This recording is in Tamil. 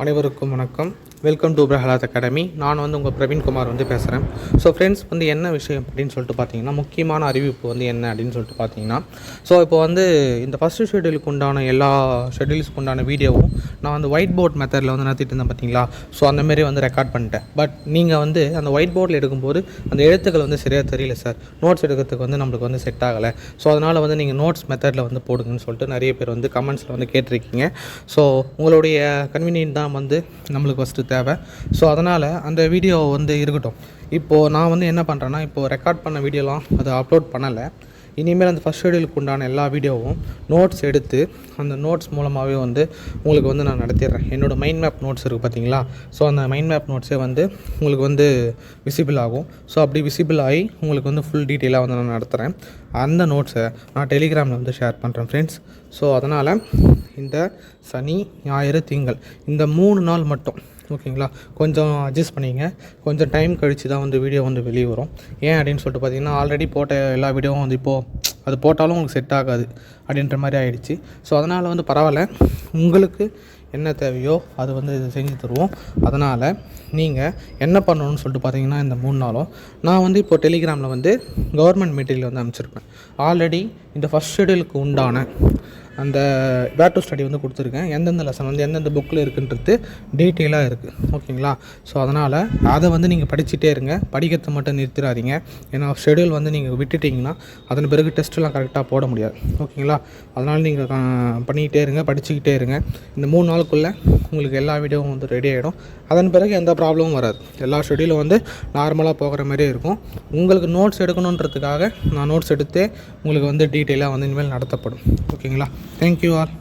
அனைவருக்கும் வணக்கம். Welcome to Prahlad academy. நான் உங்கள் பிரவீன்குமார் பேசுகிறேன். ஸோ ஃப்ரெண்ட்ஸ் என்ன விஷயம் அப்படின்னு சொல்லிட்டு பார்த்தீங்கன்னா, முக்கியமான அறிவிப்பு என்ன அப்படின்னு சொல்லிட்டு பார்த்தீங்கன்னா, ஸோ இப்போ இந்த ஃபஸ்ட்டு ஷெட்யூலுக்கு உண்டான எல்லா ஷெட்யூல்ஸ்க்கு உண்டான வீடியோவும் நான் ஒயிட் போர்ட் மெத்தடில் நடத்திட்டு இருந்தேன் பார்த்தீங்களா. ஸோ அந்தமாரி ரெக்கார்ட் பண்ணிட்டேன். பட் நீங்கள் அந்த ஒயிட் போர்டில் எடுக்கும்போது அந்த எழுத்துக்கள் சரியாக தெரியல சார், நோட்ஸ் எடுக்கிறதுக்கு நம்மளுக்கு செட் ஆகலை. ஸோ அதனால் நீங்கள் நோட்ஸ் மெத்தடில் போடுங்கன்னு சொல்லிட்டு நிறைய பேர் கமெண்ட்ஸில் கேட்டிருக்கீங்க. ஸோ உங்களுடைய கன்வீனியன்ட் தான் நம்மளுக்கு ஃபஸ்ட்டு தேவை. ஸோ அதனால் அந்த வீடியோ இருக்கட்டும். இப்போது நான் என்ன பண்ணுறேன்னா, இப்போது ரெக்கார்ட் பண்ண வீடியோலாம் அதை அப்லோட் பண்ணலை. இனிமேல் அந்த ஃபஸ்ட் ஷெட்யூலுக்கு உண்டான எல்லா வீடியோவும் நோட்ஸ் எடுத்து அந்த நோட்ஸ் மூலமாகவே உங்களுக்கு நான் நடத்திடுறேன். என்னோடய மைண்ட் மேப் நோட்ஸ் இருக்குது பார்த்தீங்களா. ஸோ அந்த மைண்ட் மேப் நோட்ஸே உங்களுக்கு விசிபிள் ஆகும். ஸோ அப்படி விசிபிள் ஆகி உங்களுக்கு ஃபுல் டீட்டெயிலாக நான் நடத்துகிறேன். அந்த நோட்ஸை நான் டெலிகிராமில் ஷேர் பண்ணுறேன் ஃப்ரெண்ட்ஸ். ஸோ அதனால் இந்த சனி, ஞாயிறு, திங்கள் இந்த 3 நாள் மட்டும் ஓகேங்களா, கொஞ்சம் அட்ஜஸ்ட் பண்ணிங்க. கொஞ்சம் டைம் கழித்து தான் வீடியோ வெளியே வரும். ஏன் அப்படின்னு சொல்லிட்டு பார்த்தீங்கன்னா, ஆல்ரெடி போட்ட எல்லா வீடியோவும் இப்போது அது போட்டாலும் உங்களுக்கு செட் ஆகாது அப்படின்ற மாதிரி ஆகிடுச்சு. ஸோ அதனால் பரவாயில்ல, உங்களுக்கு என்ன தேவையோ அது இது செஞ்சு தருவோம். அதனால் நீங்கள் என்ன பண்ணணும்னு சொல்லிட்டு பார்த்தீங்கன்னா, இந்த 3 நாளும் நான் இப்போ டெலிகிராமில் கவர்மெண்ட் மெட்டீரியல் அனுப்பிச்சிருப்பேன். ஆல்ரெடி இந்த ஃபஸ்ட் ஷெட்யூலுக்கு உண்டான அந்த வேர் டு ஸ்டடி கொடுத்துருக்கேன். எந்தெந்த லெசன் எந்தெந்த புக்கில் இருக்குன்றது டீட்டெயிலாக இருக்குது ஓகேங்களா. ஸோ அதனால் அதை நீங்கள் படிச்சுட்டே இருங்க. படிக்கிறத மட்டும் நிறுத்திடாதீங்க. ஏன்னா ஷெட்யூல் நீங்கள் விட்டுட்டிங்கன்னா அதன் பிறகு டெஸ்ட்டெலாம் கரெக்டாக போட முடியாது ஓகேங்களா. அதனால் நீங்கள் பண்ணிக்கிட்டே இருங்க, படிச்சுக்கிட்டே இருங்க. இந்த 3 நாளுக்குள்ளே உங்களுக்கு எல்லா வீடியோவும் ரெடி ஆகிடும். அதன் பிறகு எந்த ப்ராப்ளமும் வராது. எல்லா ஷெட்யூலும் நார்மலாக போகிற மாதிரியே இருக்கும். உங்களுக்கு நோட்ஸ் எடுக்கணுன்றதுக்காக நான் நோட்ஸ் எடுத்தே உங்களுக்கு டீட்டெயிலாக இனிமேல் நடத்தப்படும் ஓகேங்களா. Thank you all.